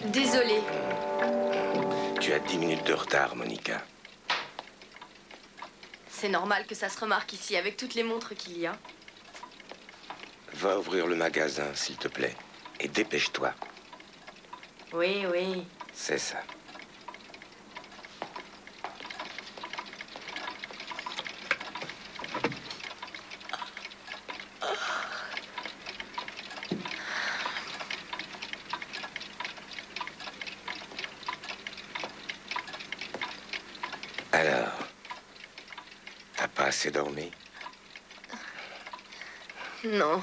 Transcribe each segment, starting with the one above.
Désolée. Tu as 10 minutes de retard, Monica. C'est normal que ça se remarque ici, avec toutes les montres qu'il y a. Va ouvrir le magasin, s'il te plaît. Et dépêche-toi. Oui, oui. C'est ça. Alors, t'as pas assez dormi? Non.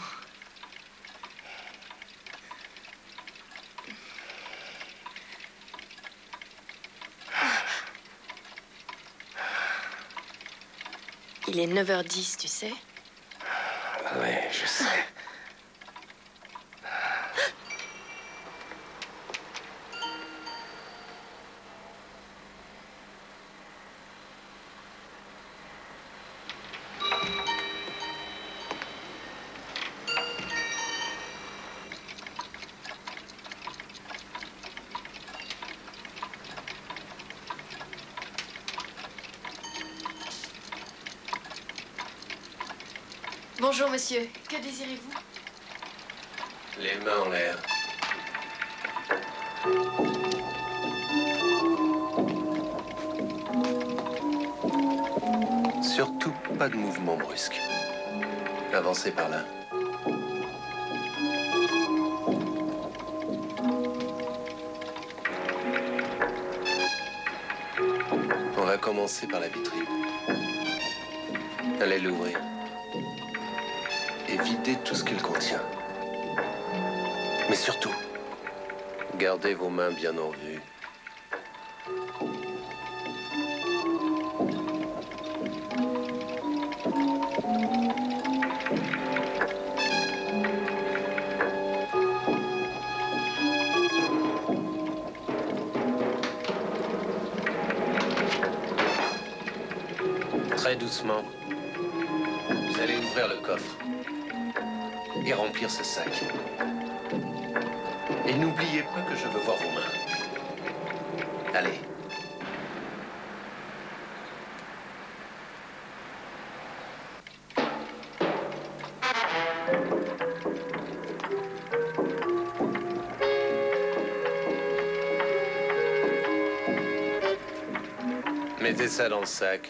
Il est 9h10, tu sais. Ouais, je sais. Bonjour, monsieur. Que désirez-vous? Les mains en l'air. Surtout pas de mouvement brusque. Avancez par là. On va commencer par la vitrine. Allez l'ouvrir. Et videz tout ce qu'il contient. Mais surtout, gardez vos mains bien en vue. Très doucement, vous allez ouvrir le coffre et remplir ce sac. Et n'oubliez pas que je veux voir vos mains. Allez. Mettez ça dans le sac.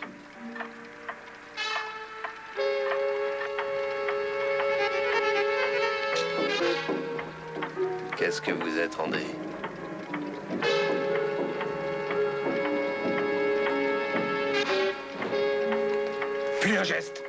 Qu'est-ce que vous attendez? Plus un geste.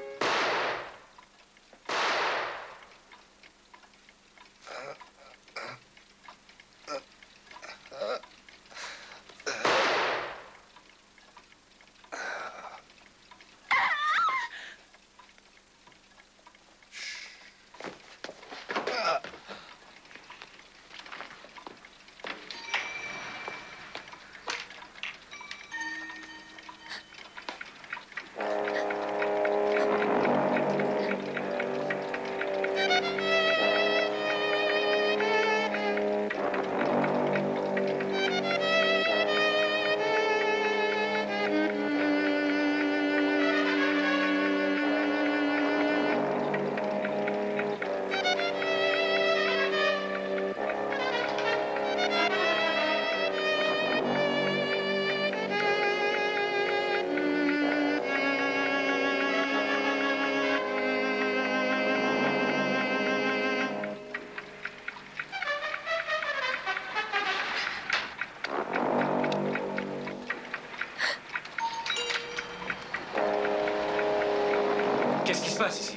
Qu'est-ce qui se passe ici?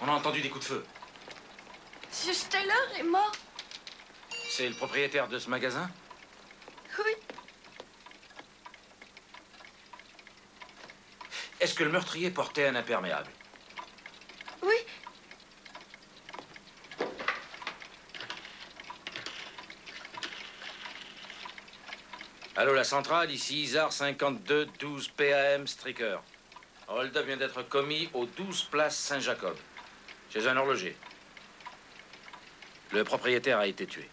On a entendu des coups de feu. Monsieur Steller est mort. C'est le propriétaire de ce magasin? Oui. Est-ce que le meurtrier portait un imperméable? Oui. Allô, la centrale, ici Isard 52 12 PAM Stricker. Hold-up vient d'être commis au 12 place Saint-Jacob, chez un horloger. Le propriétaire a été tué.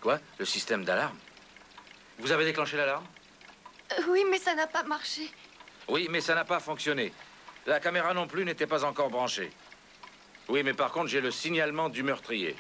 Quoi? Le système d'alarme? Vous avez déclenché l'alarme? Oui, mais ça n'a pas marché. Oui, mais ça n'a pas fonctionné. La caméra non plus n'était pas encore branchée. Oui, mais par contre, j'ai le signalement du meurtrier.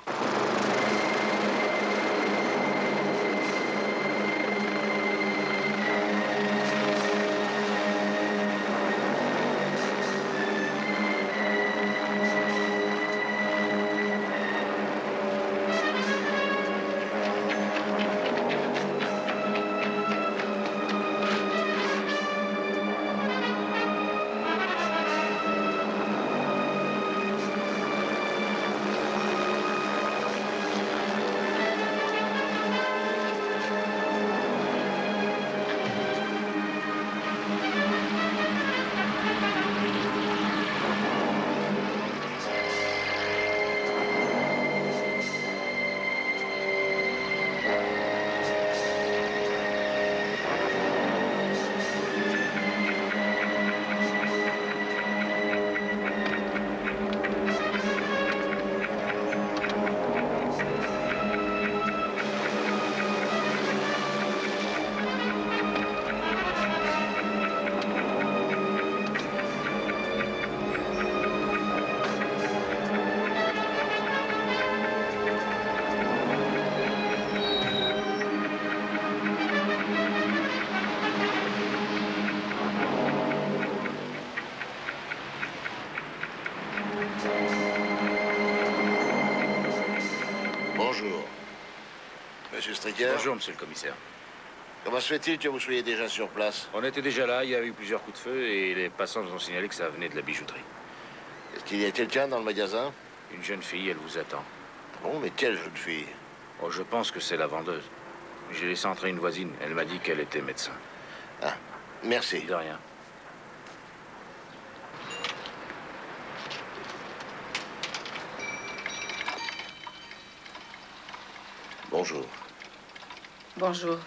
Bonjour. Monsieur Stricker. Bonjour, monsieur le commissaire. Comment se fait-il que vous soyez déjà sur place? On était déjà là, il y a eu plusieurs coups de feu et les passants nous ont signalé que ça venait de la bijouterie. Est-ce qu'il y a quelqu'un dans le magasin? Une jeune fille, elle vous attend. Bon, mais quelle jeune fille? Oh, je pense que c'est la vendeuse. J'ai laissé entrer une voisine. Elle m'a dit qu'elle était médecin. Ah, merci. De rien. Bonjour. Bonjour.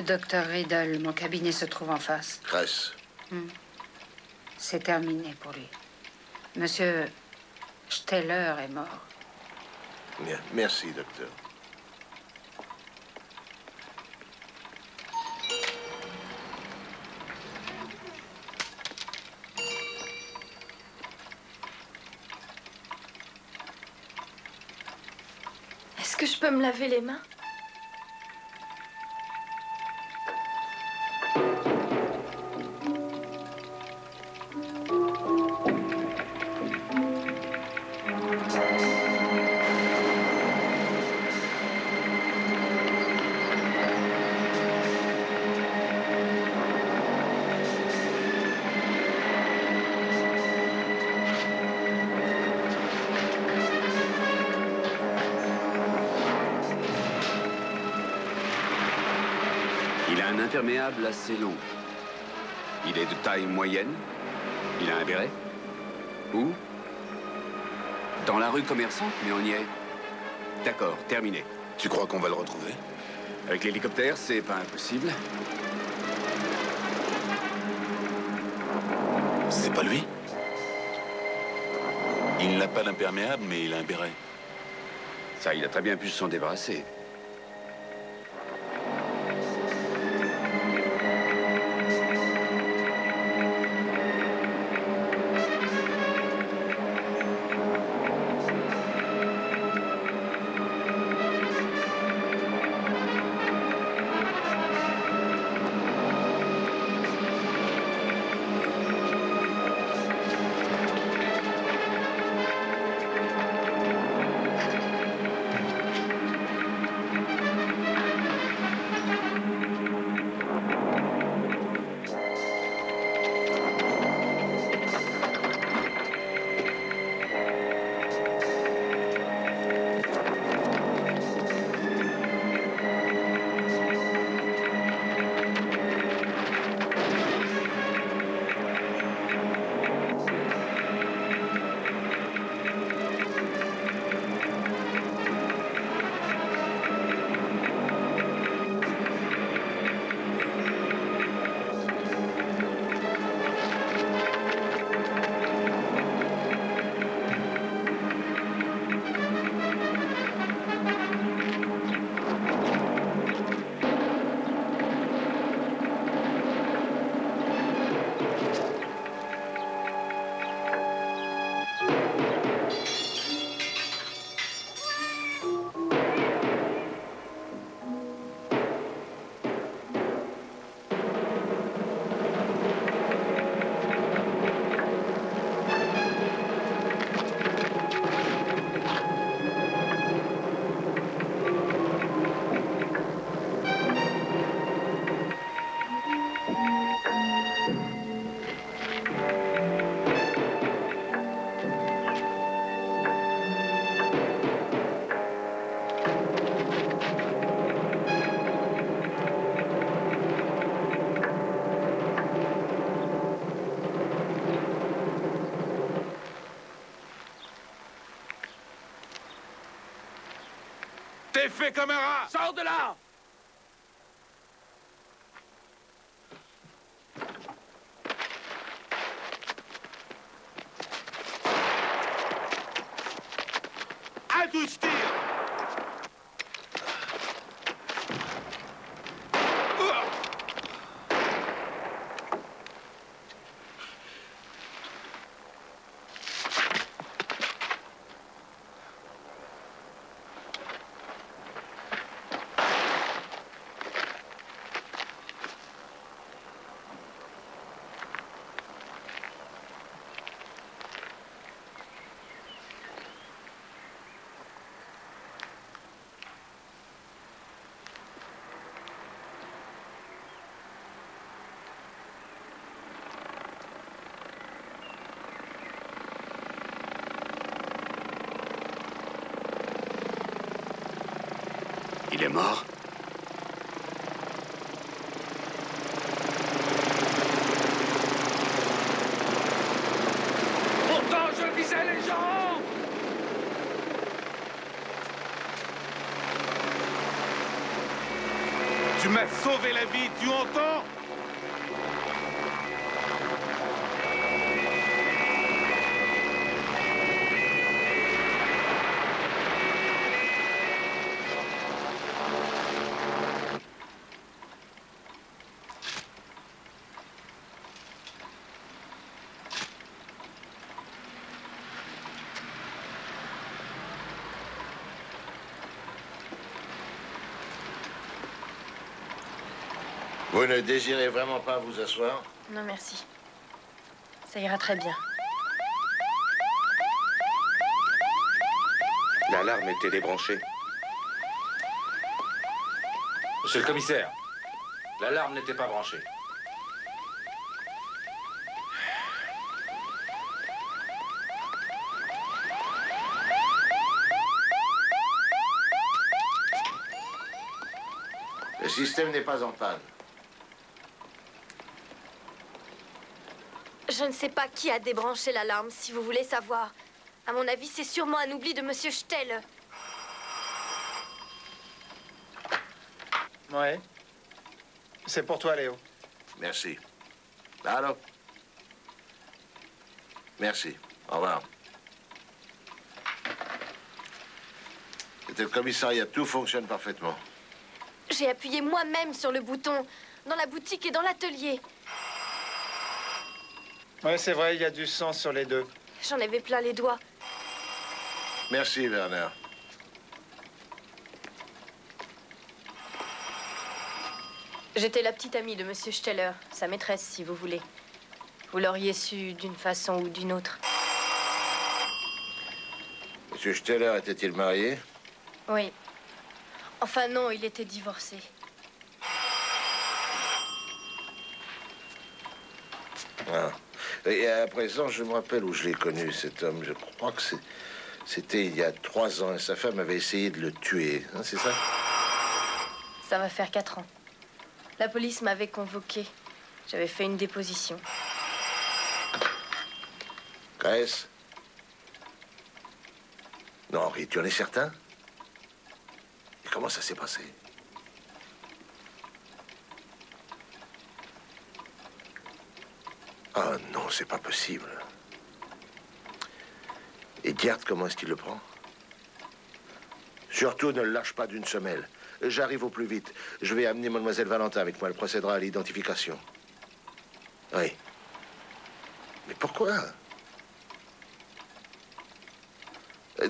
Docteur Riddle, mon cabinet se trouve en face. Cress. C'est terminé pour lui. Monsieur Steller est mort. Bien. Merci, docteur. Est-ce que je peux me laver les mains? Il a un imperméable assez long. Il est de taille moyenne. Il a un béret. Où? Dans la rue commerçante, mais on y est. D'accord, terminé. Tu crois qu'on va le retrouver? Avec l'hélicoptère, c'est pas impossible. C'est pas lui? Il n'a pas l'imperméable, mais il a un béret. Ça, il a très bien pu s'en débarrasser. T'es fait comme un rat! Sors de là! À tout tir! Il est mort? Pourtant, je visais les gens! Tu m'as sauvé la vie, tu entends? Vous ne désirez vraiment pas vous asseoir? Non, merci. Ça ira très bien. L'alarme était débranchée. Monsieur le commissaire, l'alarme n'était pas branchée. Le système n'est pas en panne. Je ne sais pas qui a débranché l'alarme, si vous voulez savoir. À mon avis, c'est sûrement un oubli de Monsieur Stell. Ouais. C'est pour toi, Léo. Merci. Allô? Merci. Au revoir. C'était le commissariat. Tout fonctionne parfaitement. J'ai appuyé moi-même sur le bouton, dans la boutique et dans l'atelier. Ouais, c'est vrai, il y a du sang sur les deux. J'en avais plein les doigts. Merci, Werner. J'étais la petite amie de Monsieur Steller, sa maîtresse, si vous voulez. Vous l'auriez su d'une façon ou d'une autre. Monsieur Steller était-il marié? Oui. Enfin non, il était divorcé. Ah. Et à présent, je me rappelle où je l'ai connu, cet homme. Je crois que c'était il y a 3 ans et sa femme avait essayé de le tuer. Hein, c'est ça? Ça va faire 4 ans. La police m'avait convoqué. J'avais fait une déposition. Grèce? Non, Henri, tu en es certain? Et comment ça s'est passé? Ah non, c'est pas possible. Et Gerd, comment est-ce qu'il le prend? Surtout, ne le lâche pas d'une semelle. J'arrive au plus vite. Je vais amener mademoiselle Valentin avec moi. Elle procédera à l'identification. Oui. Mais pourquoi?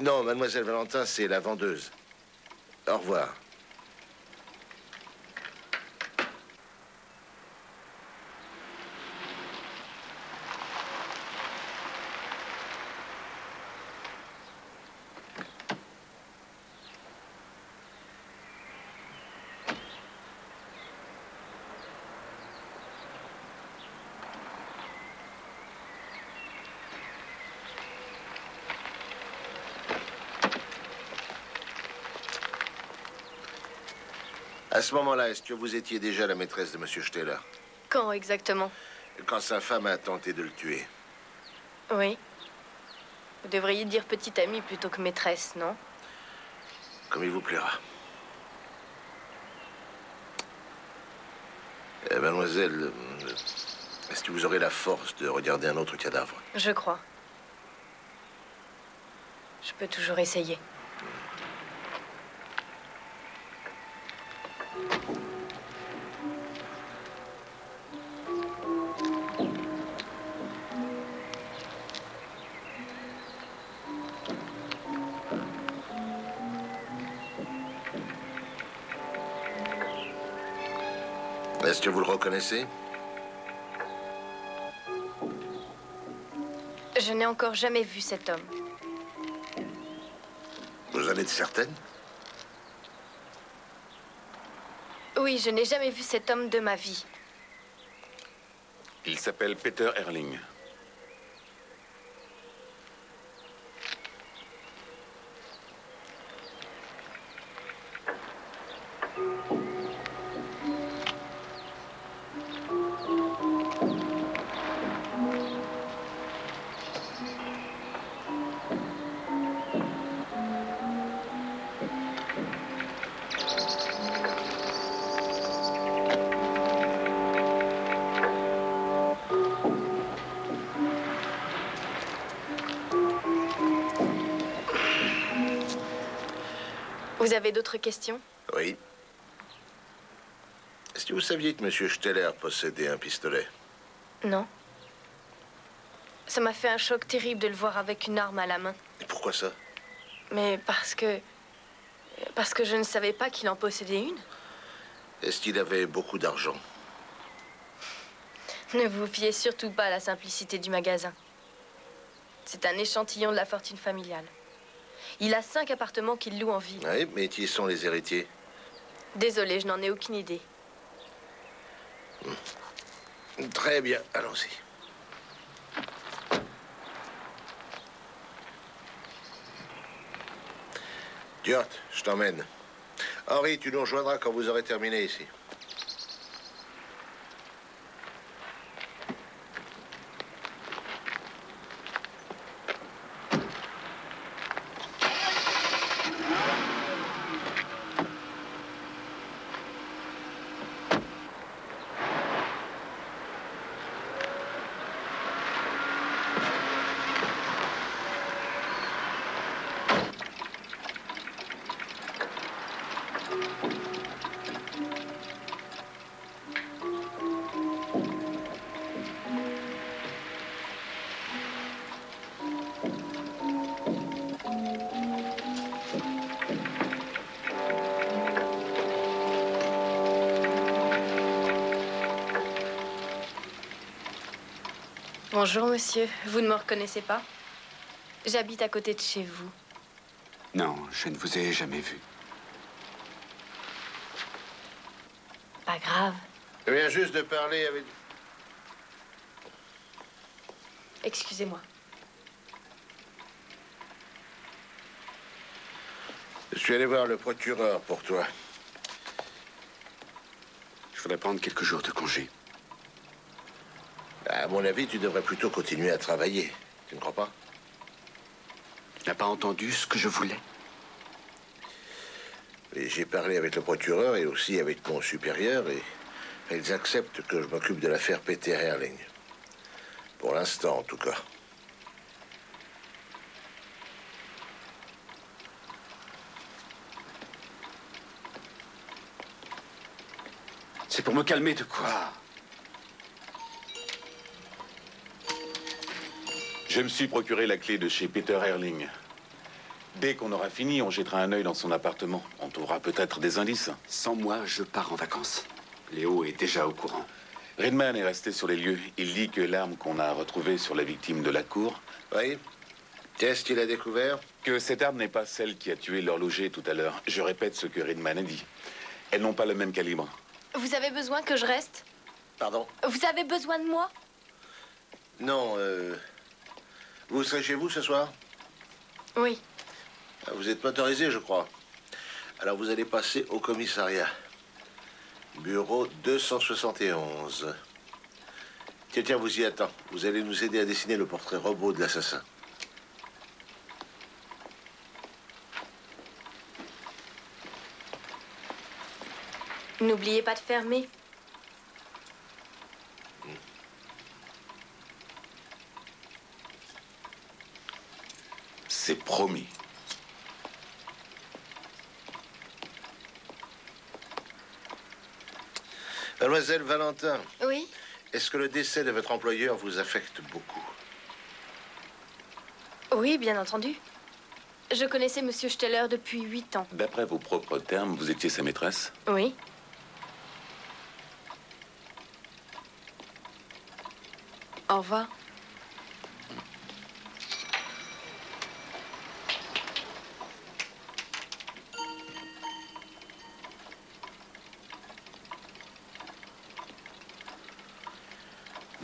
Non, mademoiselle Valentin, c'est la vendeuse. Au revoir. À ce moment-là, est-ce que vous étiez déjà la maîtresse de Monsieur Steller? Quand exactement? Quand sa femme a tenté de le tuer. Oui. Vous devriez dire petite amie plutôt que maîtresse, non? Comme il vous plaira. Mademoiselle, est-ce que vous aurez la force de regarder un autre cadavre? Je crois. Je peux toujours essayer. Est-ce que vous le reconnaissez? Je n'ai encore jamais vu cet homme. Vous en êtes certaine? Oui, je n'ai jamais vu cet homme de ma vie. Il s'appelle Peter Erling. Vous avez d'autres questions? Oui. Est-ce que vous saviez que M. Steller possédait un pistolet? Non. Ça m'a fait un choc terrible de le voir avec une arme à la main. Et pourquoi ça? Mais parce que je ne savais pas qu'il en possédait une. Est-ce qu'il avait beaucoup d'argent? Ne vous fiez surtout pas à la simplicité du magasin. C'est un échantillon de la fortune familiale. Il a 5 appartements qu'il loue en ville. Oui, mais qui sont les héritiers? Désolée, je n'en ai aucune idée. Très bien, allons-y. Stuart, je t'emmène. Henri, tu nous rejoindras quand vous aurez terminé ici. Bonjour, monsieur. Vous ne me reconnaissez pas? J'habite à côté de chez vous. Non, je ne vous ai jamais vu. Pas grave. Je viens juste de parler avec... Excusez-moi. Je suis allé voir le procureur pour toi. Je voudrais prendre quelques jours de congé. À mon avis, tu devrais plutôt continuer à travailler. Tu ne crois pas? Tu n'as pas entendu ce que je voulais? Et j'ai parlé avec le procureur et aussi avec mon supérieur et ils acceptent que je m'occupe de l'affaire Peter Erling. Pour l'instant, en tout cas. C'est pour me calmer de quoi? Je me suis procuré la clé de chez Peter Erling. Dès qu'on aura fini, on jettera un œil dans son appartement. On trouvera peut-être des indices. Sans moi, je pars en vacances. Léo est déjà au courant. Redman est resté sur les lieux. Il dit que l'arme qu'on a retrouvée sur la victime de la cour... Oui. Qu'est-ce qu'il a découvert? Que cette arme n'est pas celle qui a tué l'horloger tout à l'heure. Je répète ce que Redman a dit. Elles n'ont pas le même calibre. Vous avez besoin que je reste? Pardon? Vous avez besoin de moi? Non, vous serez chez vous ce soir? Oui. Vous êtes motorisé, je crois. Alors vous allez passer au commissariat. Bureau 271. Tiens, vous y attend. Vous allez nous aider à dessiner le portrait robot de l'assassin. N'oubliez pas de fermer. Promis. Mademoiselle Valentin, Oui? est-ce que le décès de votre employeur vous affecte beaucoup? Oui, bien entendu. Je connaissais Monsieur Steller depuis 8 ans. D'après vos propres termes, vous étiez sa maîtresse? Oui. Au revoir.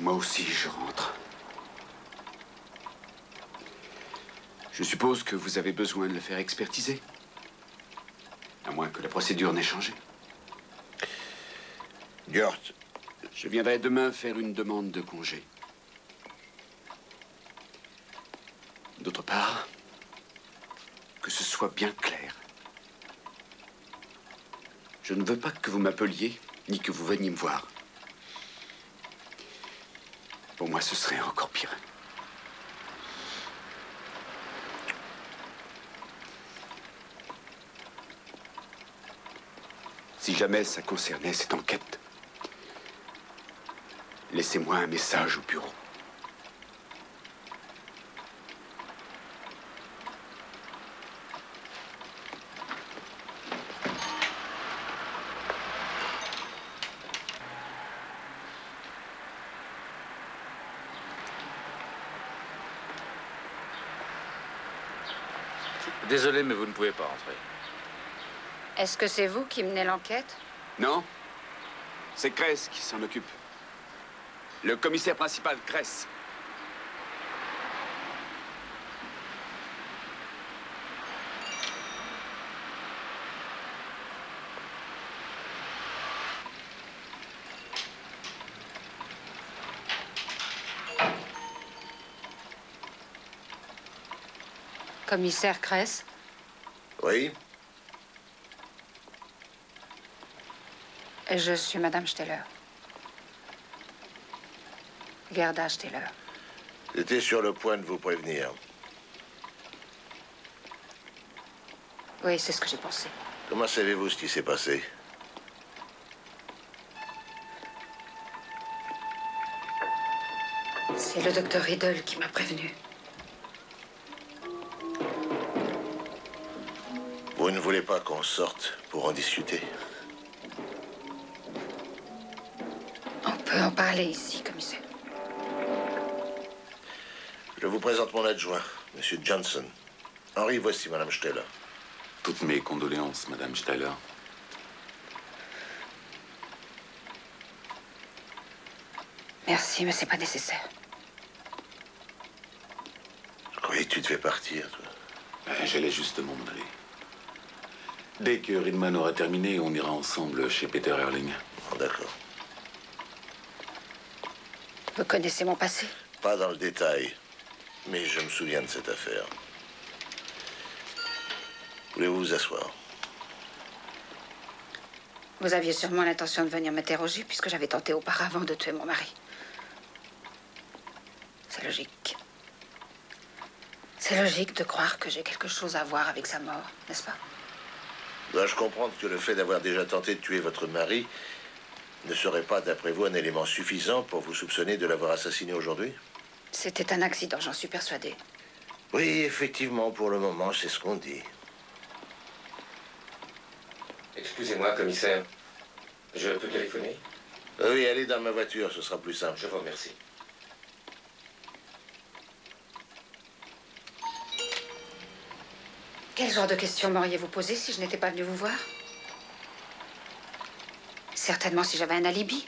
Moi aussi, je rentre. Je suppose que vous avez besoin de le faire expertiser. À moins que la procédure n'ait changé. Gert, Je viendrai demain faire une demande de congé. D'autre part, que ce soit bien clair. Je ne veux pas que vous m'appeliez, ni que vous veniez me voir. Pour moi, ce serait encore pire. Si jamais ça concernait cette enquête, laissez-moi un message au bureau. Désolé, mais vous ne pouvez pas entrer. Est-ce que c'est vous qui menez l'enquête? Non, c'est Kress qui s'en occupe. Le commissaire principal, Kress. Commissaire Kress? oui? Je suis Madame Steller. Gerda Steller. J'étais sur le point de vous prévenir. Oui, c'est ce que j'ai pensé. Comment savez-vous ce qui s'est passé? C'est le docteur Riddle qui m'a prévenu. Vous ne voulez pas qu'on sorte pour en discuter? On peut en parler ici, commissaire. Je vous présente mon adjoint, Monsieur Johnson. Henri, voici Madame Steller. Toutes mes condoléances, Madame Steller. Merci, mais c'est pas nécessaire. Je croyais que tu devais partir, toi. J'allais justement m'en aller. Dès que Ridman aura terminé, on ira ensemble chez Peter Erling. Oh, d'accord. Vous connaissez mon passé? Pas dans le détail, mais je me souviens de cette affaire. Voulez-vous vous asseoir? Vous aviez sûrement l'intention de venir m'interroger puisque j'avais tenté auparavant de tuer mon mari. C'est logique. C'est logique de croire que j'ai quelque chose à voir avec sa mort, n'est-ce pas? Dois-je comprendre que le fait d'avoir déjà tenté de tuer votre mari ne serait pas, d'après vous, un élément suffisant pour vous soupçonner de l'avoir assassiné aujourd'hui? C'était un accident, j'en suis persuadée. Oui, effectivement, pour le moment, c'est ce qu'on dit. Excusez-moi, commissaire. Je peux téléphoner? Oui, allez dans ma voiture, ce sera plus simple. Je vous remercie. Quel genre de questions m'auriez-vous posé si je n'étais pas venue vous voir? Certainement si j'avais un alibi.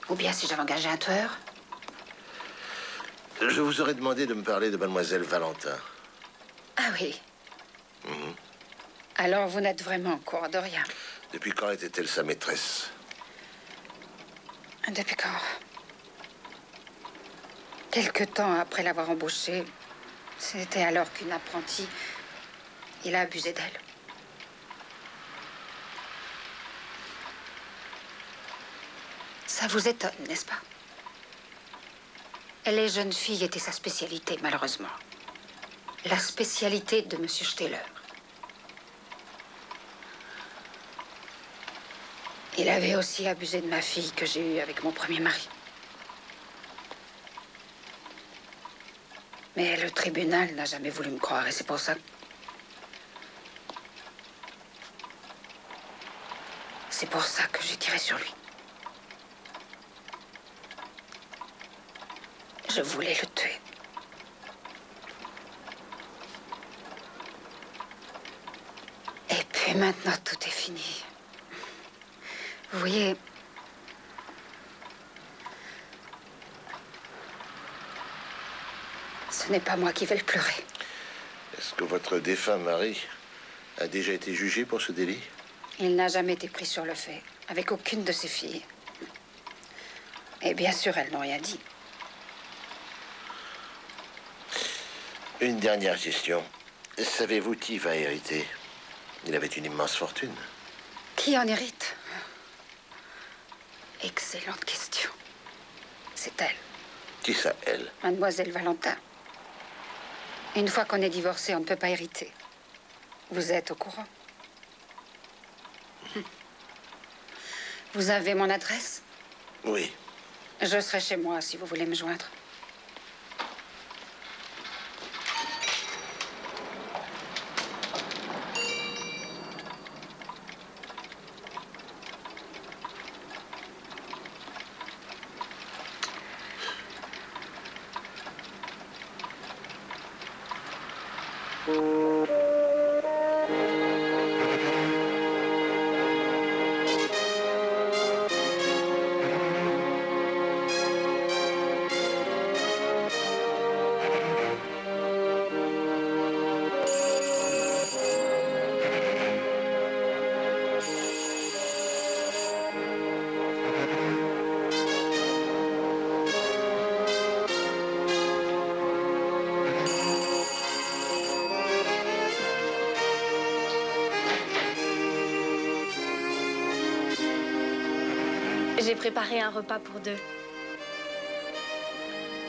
Ou bien si j'avais engagé un tueur. Je vous aurais demandé de me parler de mademoiselle Valentin. Ah oui. Alors vous n'êtes vraiment au courant de rien. Depuis quand était-elle sa maîtresse? Depuis quand? Quelque temps après l'avoir embauchée, c'était alors qu'une apprentie, il a abusé d'elle. Ça vous étonne, n'est-ce pas? Les jeunes filles étaient sa spécialité, malheureusement. la spécialité de M. Steller. Il avait aussi abusé de ma fille que j'ai eue avec mon premier mari. Mais le tribunal n'a jamais voulu me croire et c'est pour ça. C'est pour ça que j'ai tiré sur lui. Je voulais le tuer. Et puis maintenant, tout est fini. Vous voyez, ce n'est pas moi qui vais le pleurer. Est-ce que votre défunt mari a déjà été jugé pour ce délit? Il n'a jamais été pris sur le fait, avec aucune de ses filles. Et bien sûr, elles n'ont rien dit. Une dernière question. Savez-vous qui va hériter? Il avait une immense fortune. Qui en hérite? Excellente question. C'est elle. Qui ça, elle? Mademoiselle Valentin. Une fois qu'on est divorcé, on ne peut pas hériter. Vous êtes au courant? Vous avez mon adresse? Oui. Je serai chez moi si vous voulez me joindre. J'ai préparé un repas pour deux.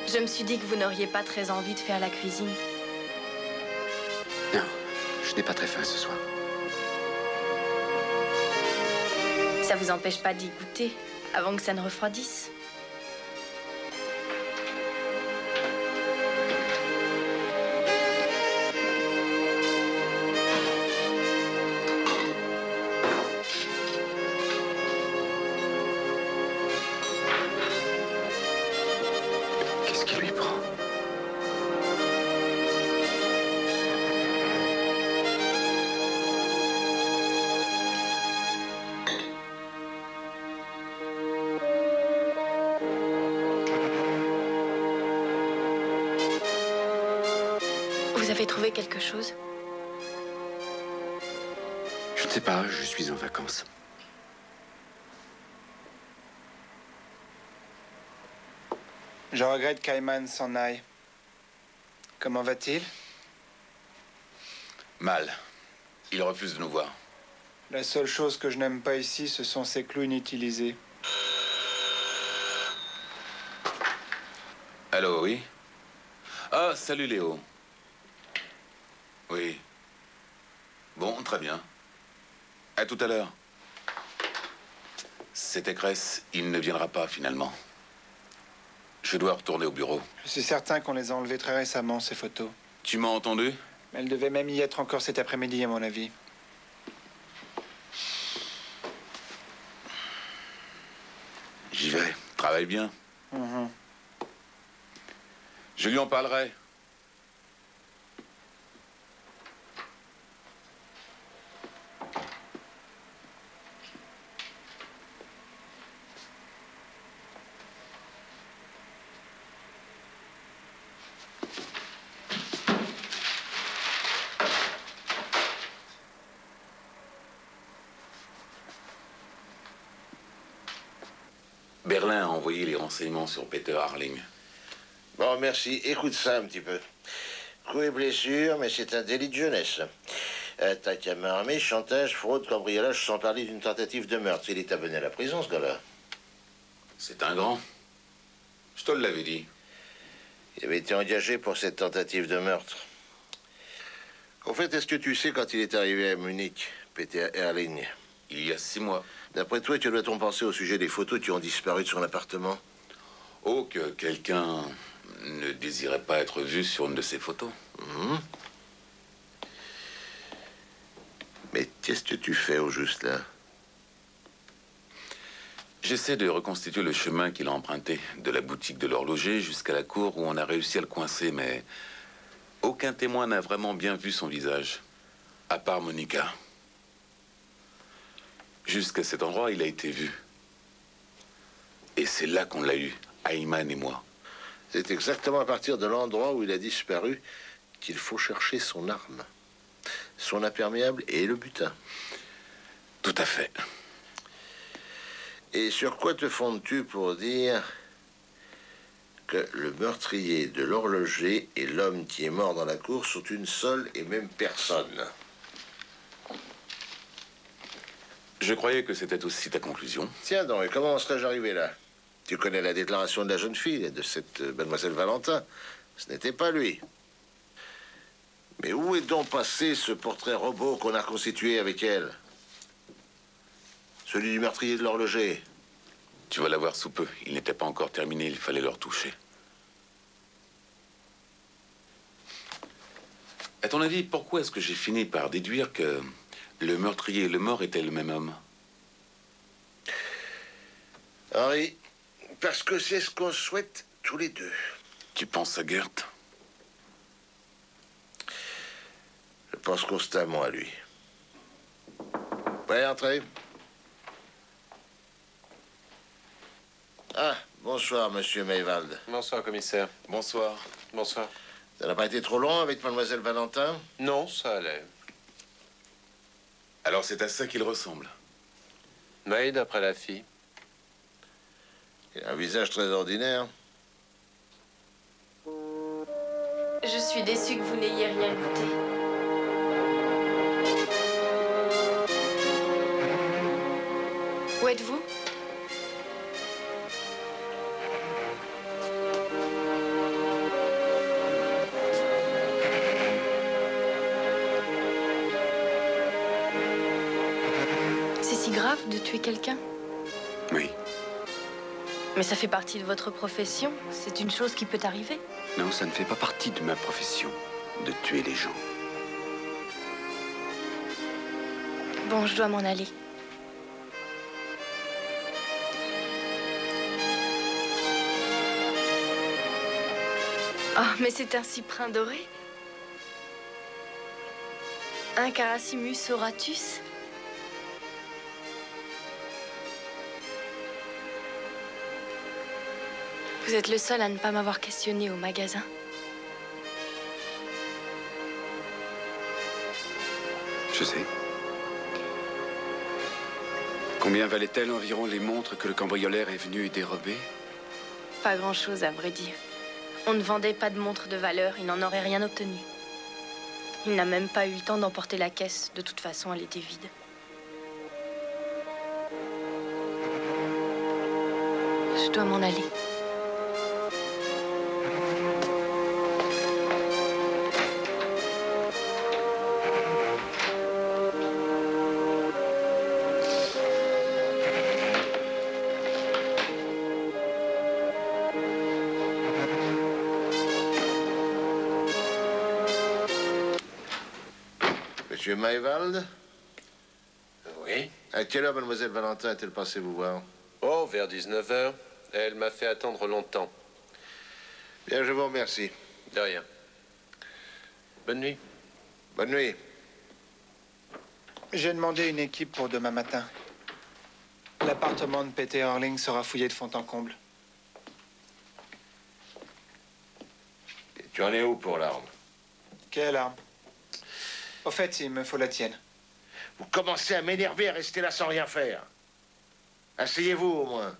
Je me suis dit que vous n'auriez pas très envie de faire la cuisine. Non, je n'ai pas très faim ce soir. Ça vous empêche pas d'y goûter avant que ça ne refroidisse? Vous avez trouvé quelque chose? Je ne sais pas, je suis en vacances. Je regrette qu'Ayman s'en aille. Comment va-t-il? Mal. Il refuse de nous voir. La seule chose que je n'aime pas ici, ce sont ces clous inutilisés. Allô, oui? Ah, salut Léo. Oui. Bon, très bien. À tout à l'heure. Cette écresse, il ne viendra pas finalement. Je dois retourner au bureau. Je suis certain qu'on les a enlevées très récemment, ces photos. Tu m'as entendu? Elles devaient même y être encore cet après-midi, à mon avis. J'y vais. Travaille bien. Je lui en parlerai. Berlin a envoyé les renseignements sur Peter Harling. Bon, merci. Écoute ça un petit peu. Coups et blessures, mais c'est un délit de jeunesse. Attaque à main armée, chantage, fraude, cambriolage, sans parler d'une tentative de meurtre. Il est abonné à la prison, ce gars-là. C'est un grand. Je te l'avais dit. Il avait été engagé pour cette tentative de meurtre. Au fait, est-ce que tu sais quand il est arrivé à Munich, Peter Erling? Il y a 6 mois. D'après toi, que doit-on penser au sujet des photos qui ont disparu de son appartement? Oh, que quelqu'un ne désirait pas être vu sur une de ces photos. Mais qu'est-ce que tu fais au juste là? J'essaie de reconstituer le chemin qu'il a emprunté, de la boutique de l'horloger jusqu'à la cour où on a réussi à le coincer, mais aucun témoin n'a vraiment bien vu son visage, à part Monica. Jusqu'à cet endroit, il a été vu. Et c'est là qu'on l'a eu, Ayman et moi. C'est exactement à partir de l'endroit où il a disparu qu'il faut chercher son arme, son imperméable et le butin. Tout à fait. Et sur quoi te fondes-tu pour dire que le meurtrier de l'horloger et l'homme qui est mort dans la cour sont une seule et même personne? Je croyais que c'était aussi ta conclusion. Tiens donc, et comment en serais-je arrivé là? Tu connais la déclaration de la jeune fille, de cette mademoiselle Valentin. Ce n'était pas lui. Mais où est donc passé ce portrait robot qu'on a constitué avec elle? Celui du meurtrier de l'horloger. Tu vas la voir sous peu. Il n'était pas encore terminé, il fallait le retoucher. À ton avis, pourquoi est-ce que j'ai fini par déduire que le meurtrier et le mort étaient le même homme? Henri, parce que c'est ce qu'on souhaite tous les deux. Tu penses à Gert? Je pense constamment à lui. Ouais, entrez. Ah, bonsoir, monsieur Maywald. Bonsoir, commissaire. Bonsoir. Bonsoir. Ça n'a pas été trop long avec mademoiselle Valentin? Non, ça allait. Alors c'est à ça qu'il ressemble. Oui, d'après la fille. Il a un visage très ordinaire. Je suis déçue que vous n'ayez rien goûté. Où êtes-vous? C'est si grave de tuer quelqu'un? Oui. Mais ça fait partie de votre profession. C'est une chose qui peut arriver. Non, ça ne fait pas partie de ma profession, de tuer les gens. Bon, je dois m'en aller. Oh, mais c'est un cyprin doré. Un Carassimus auratus. Vous êtes le seul à ne pas m'avoir questionné au magasin. Je sais. Combien valaient-elles environ les montres que le cambrioleur est venu dérober? Pas grand-chose, à vrai dire. On ne vendait pas de montres de valeur, il n'en aurait rien obtenu. Il n'a même pas eu le temps d'emporter la caisse. De toute façon, elle était vide. Je dois m'en aller. Monsieur Maywald? Oui. À quelle heure mademoiselle Valentin est-elle passée vous voir? Oh, vers 19h. Elle m'a fait attendre longtemps. Bien, je vous remercie. De rien. Bonne nuit. Bonne nuit. J'ai demandé une équipe pour demain matin. L'appartement de Peter Erling sera fouillé de fond en comble. Et tu en es où pour l'arme? Quelle arme? Au fait, il me faut la tienne. Vous commencez à m'énerver, à rester là sans rien faire. Asseyez-vous au moins.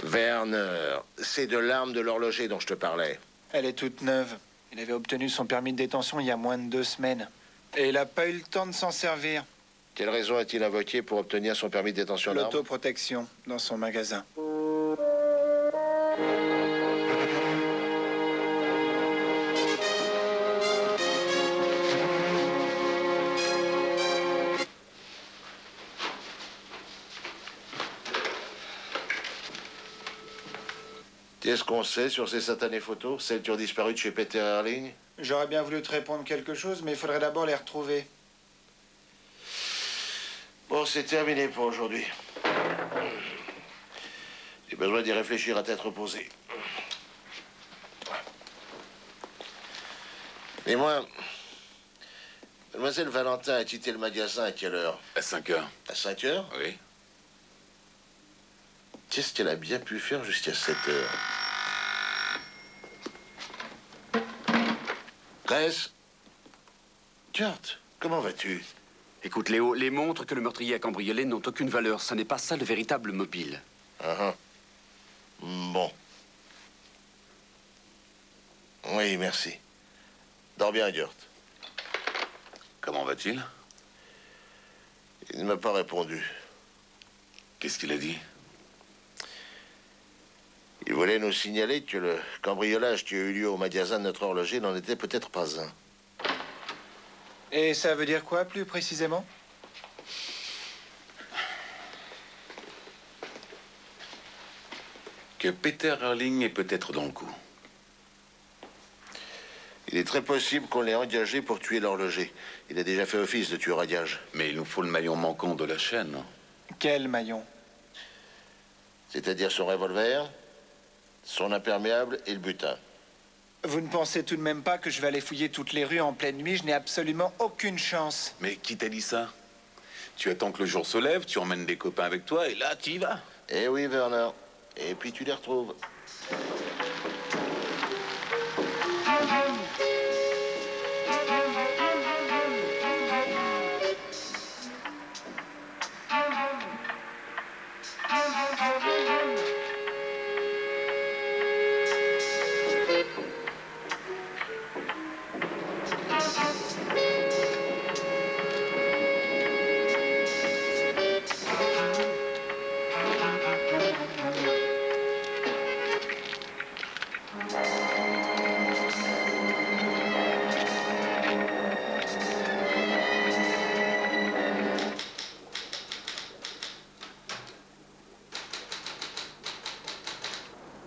Werner, c'est de l'arme de l'horloger dont je te parlais. Elle est toute neuve. Il avait obtenu son permis de détention il y a moins de 2 semaines. Et il n'a pas eu le temps de s'en servir. Quelle raison a-t-il invoqué pour obtenir son permis de détention d'armes? L'autoprotection dans son magasin. Qu'est-ce qu'on sait sur ces satanées photos, celles qui ont disparu de chez Peter Erling? J'aurais bien voulu te répondre quelque chose, mais il faudrait d'abord les retrouver. Bon, c'est terminé pour aujourd'hui. J'ai besoin d'y réfléchir à tête reposée. Et moi, mademoiselle Valentin a quitté le magasin à quelle heure? À 5 heures. À 5 heures? Oui. Qu'est-ce qu'elle a bien pu faire jusqu'à 7 heures? Grace? Kurt, comment vas-tu? Écoute, Léo, les montres que le meurtrier a cambriolées n'ont aucune valeur. Ce n'est pas ça le véritable mobile. Bon. Oui, merci. Dors bien, Gert. Comment va-t-il? Il ne m'a pas répondu. Qu'est-ce qu'il a dit? Il voulait nous signaler que le cambriolage qui a eu lieu au magasin de notre horloger n'en était peut-être pas un. Et ça veut dire quoi, plus précisément? Que Peter Erling est peut-être dans le coup. Il est très possible qu'on l'ait engagé pour tuer l'horloger. Il a déjà fait office de tueur à gage. Mais il nous faut le maillon manquant de la chaîne. Quel maillon? C'est-à-dire son revolver, son imperméable et le butin. Vous ne pensez tout de même pas que je vais aller fouiller toutes les rues en pleine nuit? Je n'ai absolument aucune chance. Mais qui t'a dit ça? Tu attends que le jour se lève, tu emmènes des copains avec toi, et là, tu y vas. Eh oui, Werner. Et puis tu les retrouves.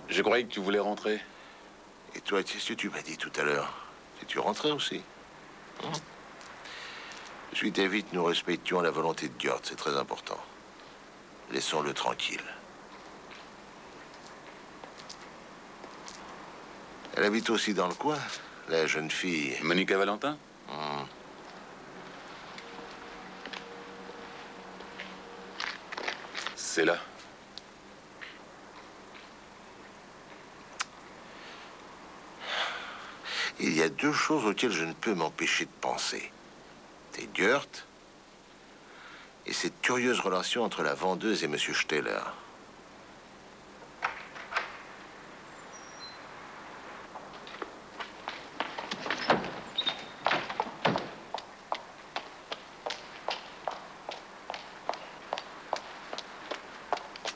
Je croyais que tu voulais rentrer. Et toi, qu'est-ce que tu m'as dit tout à l'heure? Que tu rentrais aussi? Suite et vite, nous respections la volonté de Gert, c'est très important. Laissons-le tranquille. Elle habite aussi dans le coin, la jeune fille. Monica Valentin? C'est là. Il y a deux choses auxquelles je ne peux m'empêcher de penser. C'est Gert et cette curieuse relation entre la vendeuse et M. Steller.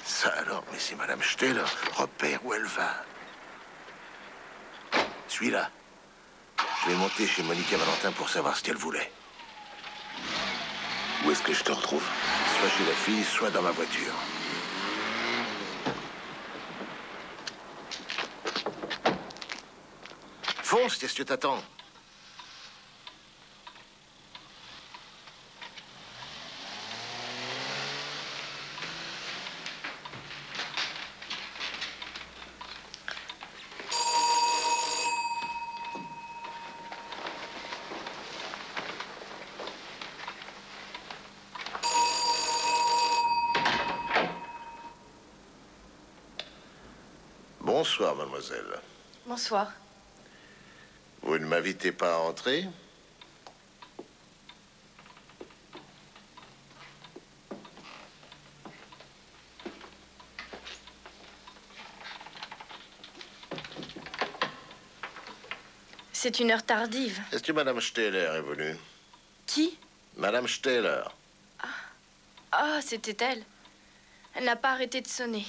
Ça alors, mais c'est Madame Steller. Repère où elle va. Suis-la. Je vais monter chez Monica Valentin pour savoir ce qu'elle voulait. Où est-ce que je te retrouve? Soit chez la fille, soit dans ma voiture. Fonce, qu'est-ce que t'attends? Bonsoir, mademoiselle. Bonsoir. Vous ne m'invitez pas à entrer? C'est une heure tardive. Est-ce que Madame Steller est venue? Qui? Madame Steller. Ah, Ah, c'était elle. Elle n'a pas arrêté de sonner.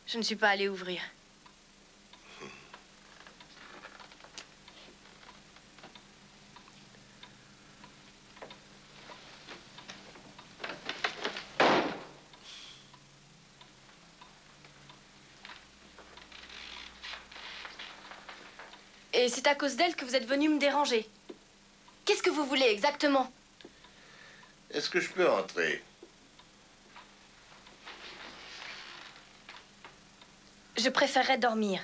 Je ne suis pas allée ouvrir. Et c'est à cause d'elle que vous êtes venu me déranger. Qu'est-ce que vous voulez exactement? Est-ce que je peux entrer? Je préférerais dormir.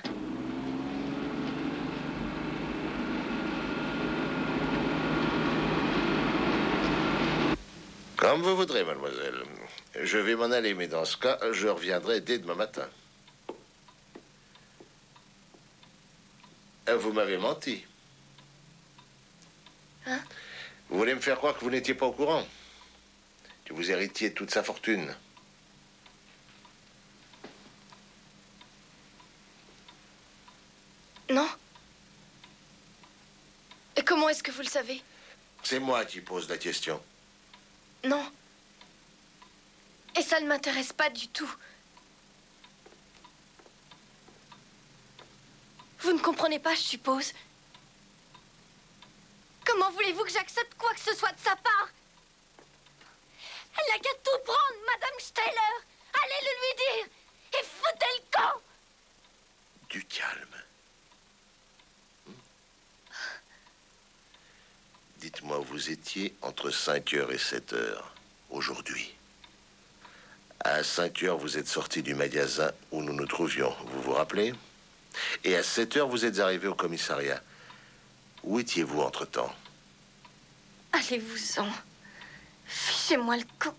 Comme vous voudrez, mademoiselle. Je vais m'en aller, mais dans ce cas, je reviendrai dès demain matin. Vous m'avez menti. Hein? Vous voulez me faire croire que vous n'étiez pas au courant? Que vous héritiez toute sa fortune? Non? Et comment est-ce que vous le savez? C'est moi qui pose la question. Non. Et ça ne m'intéresse pas du tout. Vous ne comprenez pas, je suppose. Comment voulez-vous que j'accepte quoi que ce soit de sa part? Elle n'a qu'à tout prendre, Madame Steyler. Allez le lui dire et foutez le camp. Du calme. Dites-moi où vous étiez entre 5h et 7h aujourd'hui. À 5h, vous êtes sorti du magasin où nous nous trouvions. Vous vous rappelez? Et à 7h, vous êtes arrivé au commissariat. Où étiez-vous entre-temps? Allez-vous-en. Fichez-moi le camp.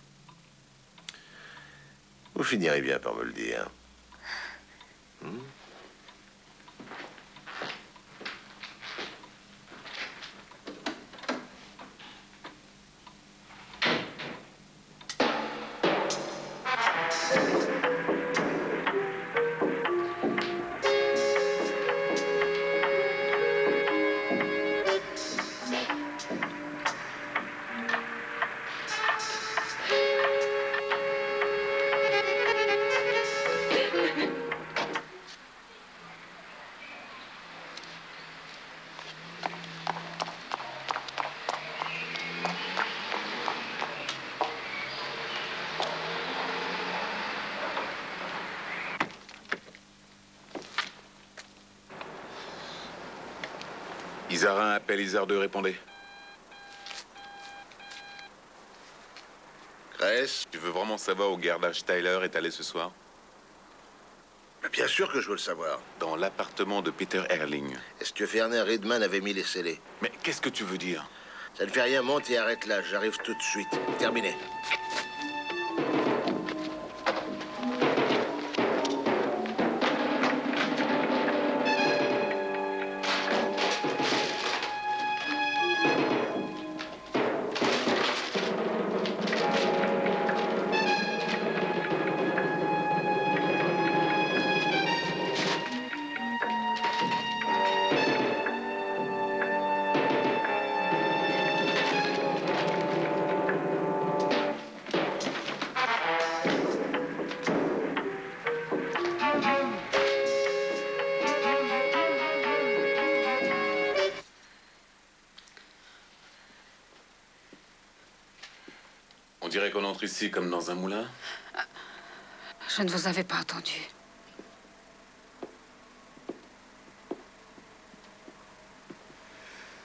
Vous finirez bien par me le dire. Isarin appelle Isard 2, répondez. Grèce? Tu veux vraiment savoir où Gerda Steyler est allée ce soir? Bien sûr que je veux le savoir. Dans l'appartement de Peter Erling. Est-ce que Werner Riedman avait mis les scellés? Mais qu'est-ce que tu veux dire? Ça ne fait rien, monte et arrête là. J'arrive tout de suite. Terminé. On dirait qu'on entre ici comme dans un moulin. Je ne vous avais pas entendu.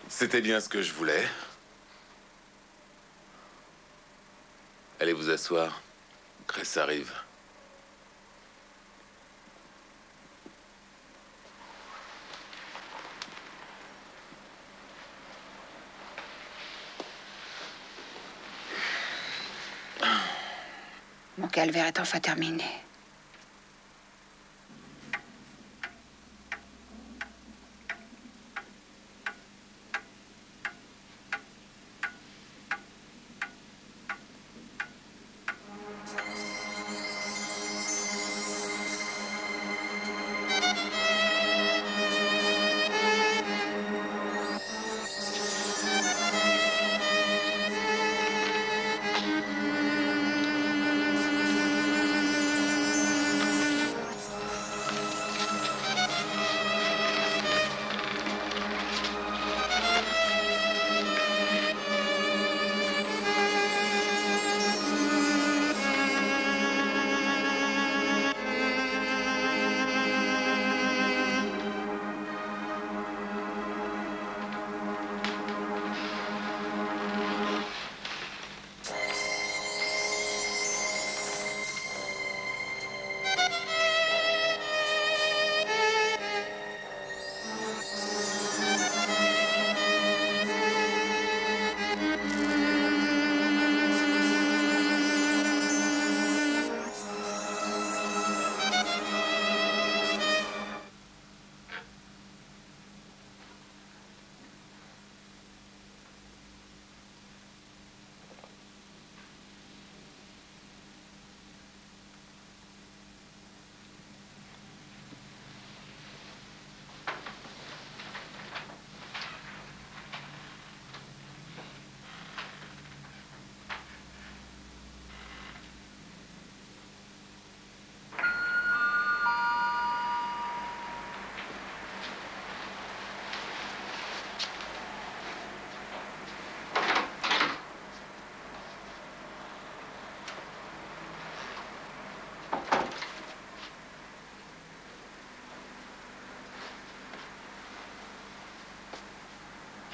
C'était bien ce que je voulais. Allez vous asseoir. Grace arrive. Mon calvaire est enfin terminé.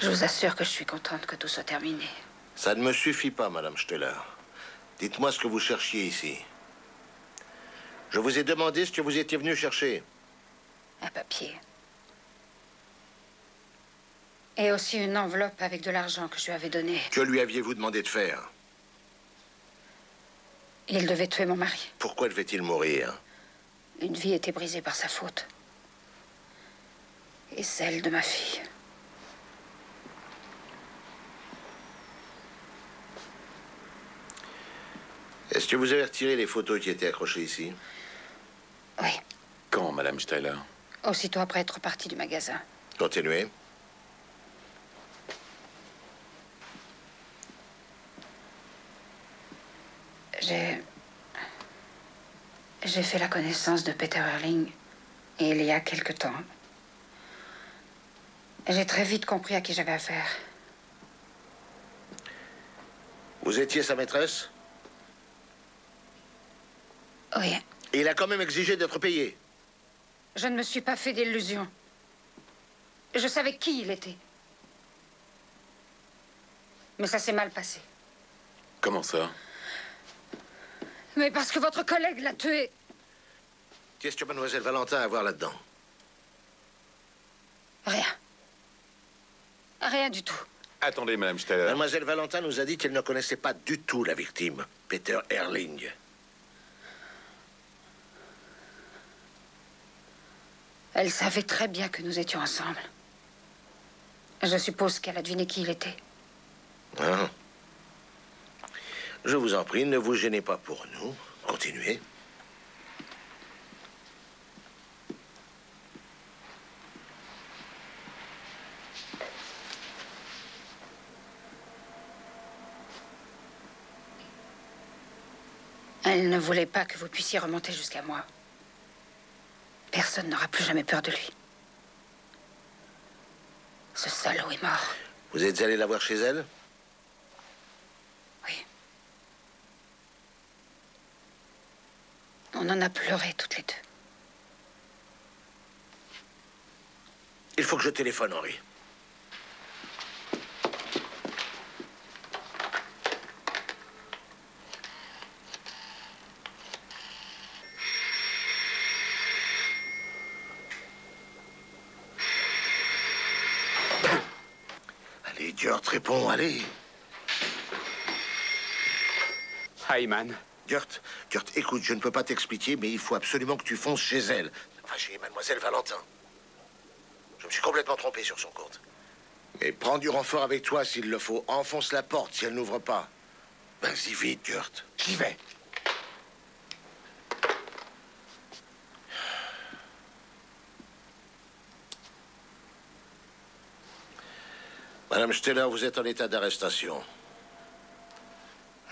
Je vous assure que je suis contente que tout soit terminé. Ça ne me suffit pas, Madame Steller. Dites-moi ce que vous cherchiez ici. Je vous ai demandé ce que vous étiez venu chercher. Un papier. Et aussi une enveloppe avec de l'argent que je lui avais donné. Que lui aviez-vous demandé de faire? Il devait tuer mon mari. Pourquoi devait-il mourir? Une vie était brisée par sa faute. Et celle de ma fille. Est-ce que vous avez retiré les photos qui étaient accrochées ici? Oui. Quand, Madame Steiler? Aussitôt après être parti du magasin. Continuez. J'ai fait la connaissance de Peter Erling il y a quelque temps. J'ai très vite compris à qui j'avais affaire. Vous étiez sa maîtresse? Oui. Et il a quand même exigé d'être payé. Je ne me suis pas fait d'illusions. Je savais qui il était. Mais ça s'est mal passé. Comment ça? Mais parce que votre collègue l'a tué. Qu'est-ce que Mademoiselle Valentin a à voir là-dedans? Rien. Rien du tout. Attendez, Madame Steiler. Mademoiselle Valentin nous a dit qu'elle ne connaissait pas du tout la victime, Peter Erling. Elle savait très bien que nous étions ensemble. Je suppose qu'elle a deviné qui il était. Ah. Je vous en prie, ne vous gênez pas pour nous. Continuez. Elle ne voulait pas que vous puissiez remonter jusqu'à moi. Personne n'aura plus jamais peur de lui. Ce salaud est mort. Vous êtes allé la voir chez elle? Oui. On en a pleuré toutes les deux. Il faut que je téléphone, Henri. Allez, Gert, réponds, allez. Hyman. Gert, écoute, je ne peux pas t'expliquer, mais il faut absolument que tu fonces chez elle. Enfin, chez Mademoiselle Valentin. Je me suis complètement trompé sur son compte. Mais prends du renfort avec toi s'il le faut. Enfonce la porte si elle n'ouvre pas. Vas-y vite, Gert. J'y vais. Madame Steller, vous êtes en état d'arrestation.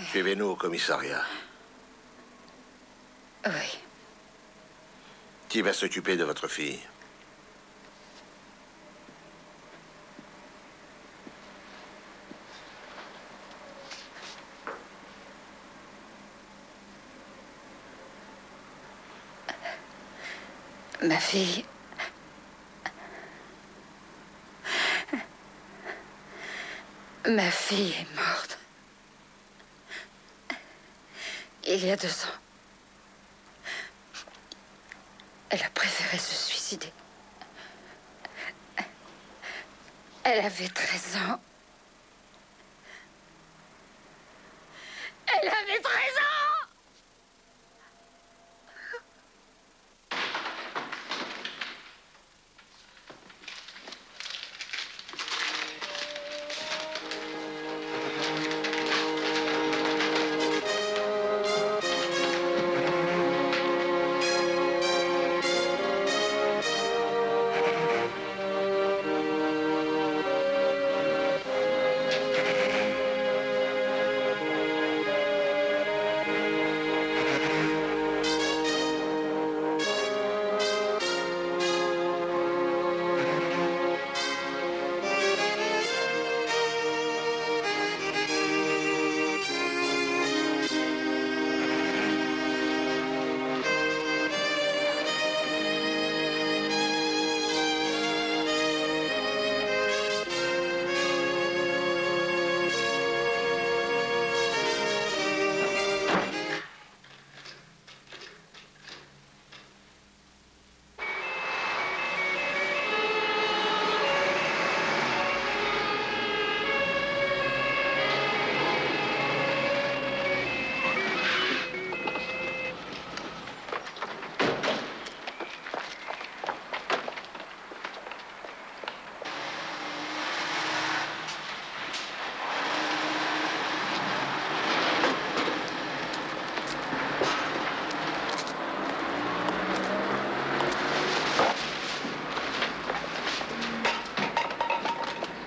Suivez-nous au commissariat. Oui. Qui va s'occuper de votre fille? Ma fille... Ma fille est morte. Il y a 2 ans. Elle a préféré se suicider. Elle avait 13 ans. Elle avait 13 ans!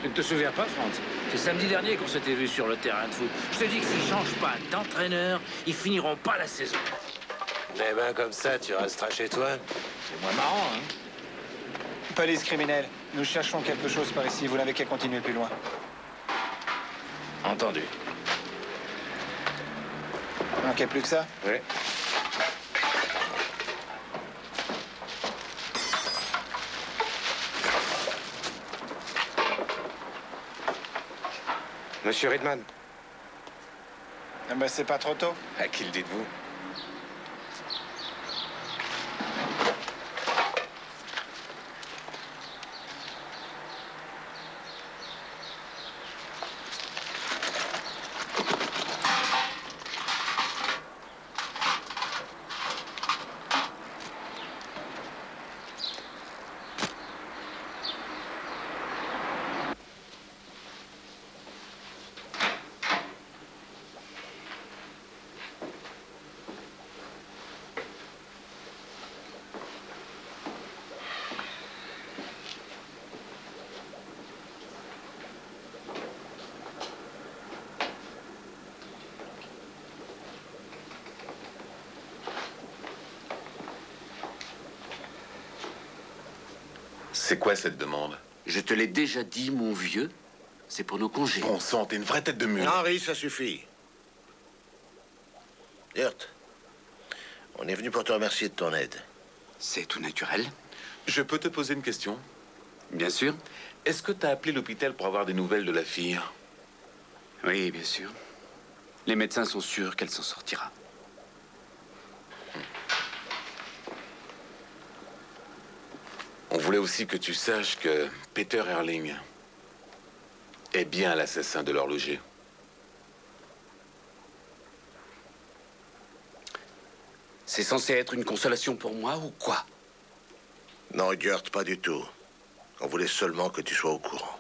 Tu ne te souviens pas, Franz? C'est samedi dernier qu'on s'était vu sur le terrain de foot. Je te dis que s'ils ne changent pas d'entraîneur, ils finiront pas la saison. Eh ben, comme ça, tu resteras chez toi. C'est moins marrant, hein? Police criminelle, nous cherchons quelque chose par ici. Vous n'avez qu'à continuer plus loin. Entendu. Manquait plus que ça? Oui. Monsieur Redman, Ah ben, c'est pas trop tôt. à qui le dites-vous? C'est quoi cette demande? Je te l'ai déjà dit, mon vieux. C'est pour nos congés. Bon sang, t'es une vraie tête de mule. Henri, ça suffit. Hirt, on est venu pour te remercier de ton aide. C'est tout naturel. Je peux te poser une question? Bien sûr. Est-ce que t'as appelé l'hôpital pour avoir des nouvelles de la fille? Oui, bien sûr. Les médecins sont sûrs qu'elle s'en sortira. On voulait aussi que tu saches que Peter Erling est bien l'assassin de l'horloger. C'est censé être une consolation pour moi ou quoi? Non, Gert, pas du tout. On voulait seulement que tu sois au courant.